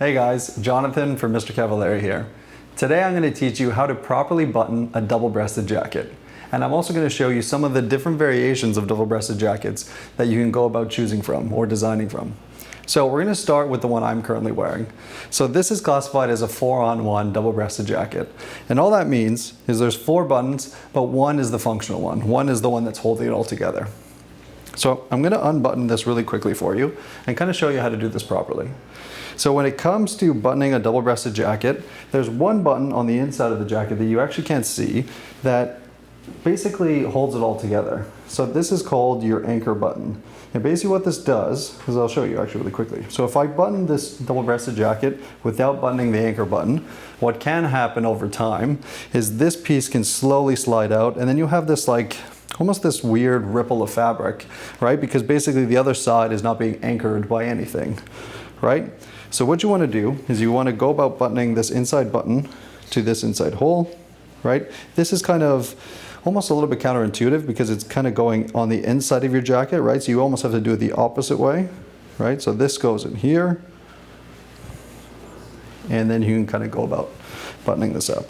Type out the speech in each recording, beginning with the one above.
Hey guys, Jonathan from Mr. Cavallari here. Today I'm going to teach you how to properly button a double-breasted jacket. And I'm also going to show you some of the different variations of double-breasted jackets that you can go about choosing from or designing from. So we're going to start with the one I'm currently wearing. So this is classified as a 4-on-1 double-breasted jacket. And all that means is there's 4 buttons, but one is the functional one. One is the one that's holding it all together. So I'm going to unbutton this really quickly for you and kind of show you how to do this properly. So when it comes to buttoning a double-breasted jacket, there's one button on the inside of the jacket that you actually can't see that basically holds it all together. So this is called your anchor button. And basically what this does is, I'll show you actually really quickly. So if I button this double-breasted jacket without buttoning the anchor button, what can happen over time is this piece can slowly slide out, and then you have this almost this weird ripple of fabric, right? Because basically the other side is not being anchored by anything, right? So what you want to do is you want to go about buttoning this inside button to this inside hole, right? This is kind of almost a little bit counterintuitive because it's kind of going on the inside of your jacket, right? So you almost have to do it the opposite way, right? So this goes in here, and then you can kind of go about buttoning this up.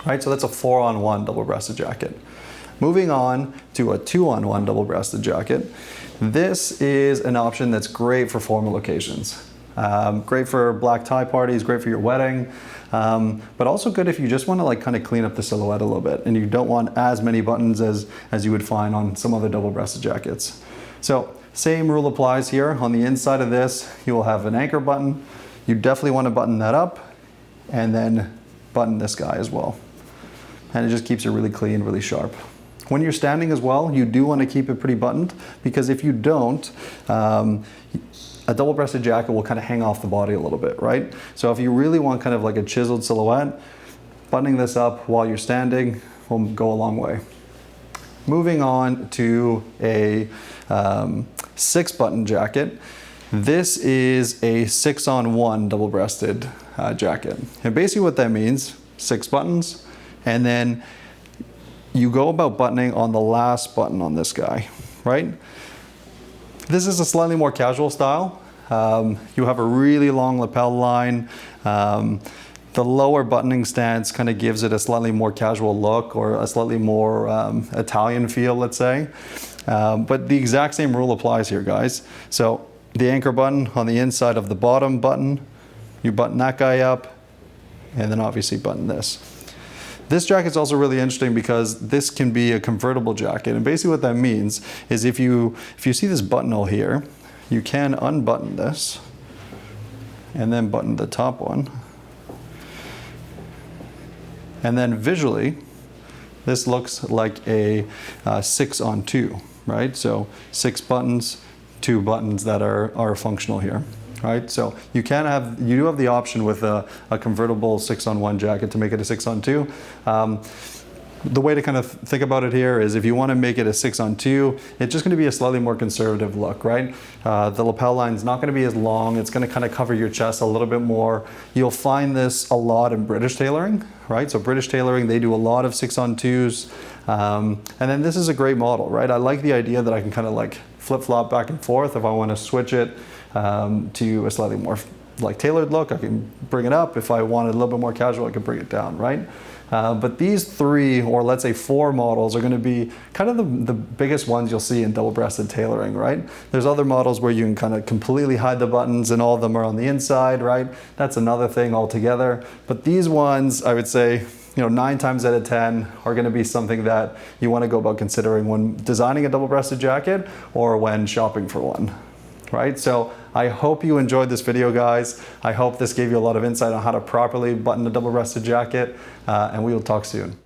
Right, so that's a 4-on-1 double-breasted jacket. Moving on to a 2-on-1 double-breasted jacket. This is an option that's great for formal occasions. Great for black tie parties, great for your wedding, but also good if you just want to kind of clean up the silhouette a little bit and you don't want as many buttons as you would find on some other double-breasted jackets. So same rule applies here. On the inside of this, you will have an anchor button. You definitely want to button that up and then button this guy as well. And it just keeps it really clean, really sharp. When you're standing as well, you do want to keep it pretty buttoned, because if you don't, a double-breasted jacket will kind of hang off the body a little bit, right? So if you really want kind of like a chiseled silhouette, buttoning this up while you're standing will go a long way. Moving on to a 6-button jacket. This is a 6-on-1 double-breasted jacket. And basically what that means, 6 buttons, and then you go about buttoning on the last button on this guy, right? This is a slightly more casual style. You have a really long lapel line. The lower buttoning stance kind of gives it a slightly more casual look, or a slightly more Italian feel, let's say. But the exact same rule applies here, guys. So the anchor button on the inside of the bottom button, you button that guy up, and then obviously button this. This jacket is also really interesting because this can be a convertible jacket, and basically what that means is if you see this buttonhole here, you can unbutton this and then button the top one, and then visually this looks like a 6-on-2, right? So 6 buttons, 2 buttons that are functional here. Right, so you do have the option with a convertible 6-on-1 jacket to make it a 6-on-2. The way to kind of think about it here is if you want to make it a 6-on-2, it's just going to be a slightly more conservative look, right? The lapel line is not going to be as long. It's going to kind of cover your chest a little bit more. You'll find this a lot in British tailoring, right? So British tailoring, they do a lot of 6-on-2s. And then this is a great model, right? I like the idea that I can kind of flip-flop back and forth if I want to switch it to a slightly more tailored look. I can bring it up. If I wanted a little bit more casual, I can bring it down, right? But these 3, or let's say 4 models are going to be kind of the biggest ones you'll see in double-breasted tailoring, right? There's other models where you can kind of completely hide the buttons and all of them are on the inside, right? That's another thing altogether. But these ones, I would say, 9 times out of 10 are going to be something that you want to go about considering when designing a double-breasted jacket or when shopping for one. Right? So I hope you enjoyed this video, guys. I hope this gave you a lot of insight on how to properly button a double-breasted jacket, and we will talk soon.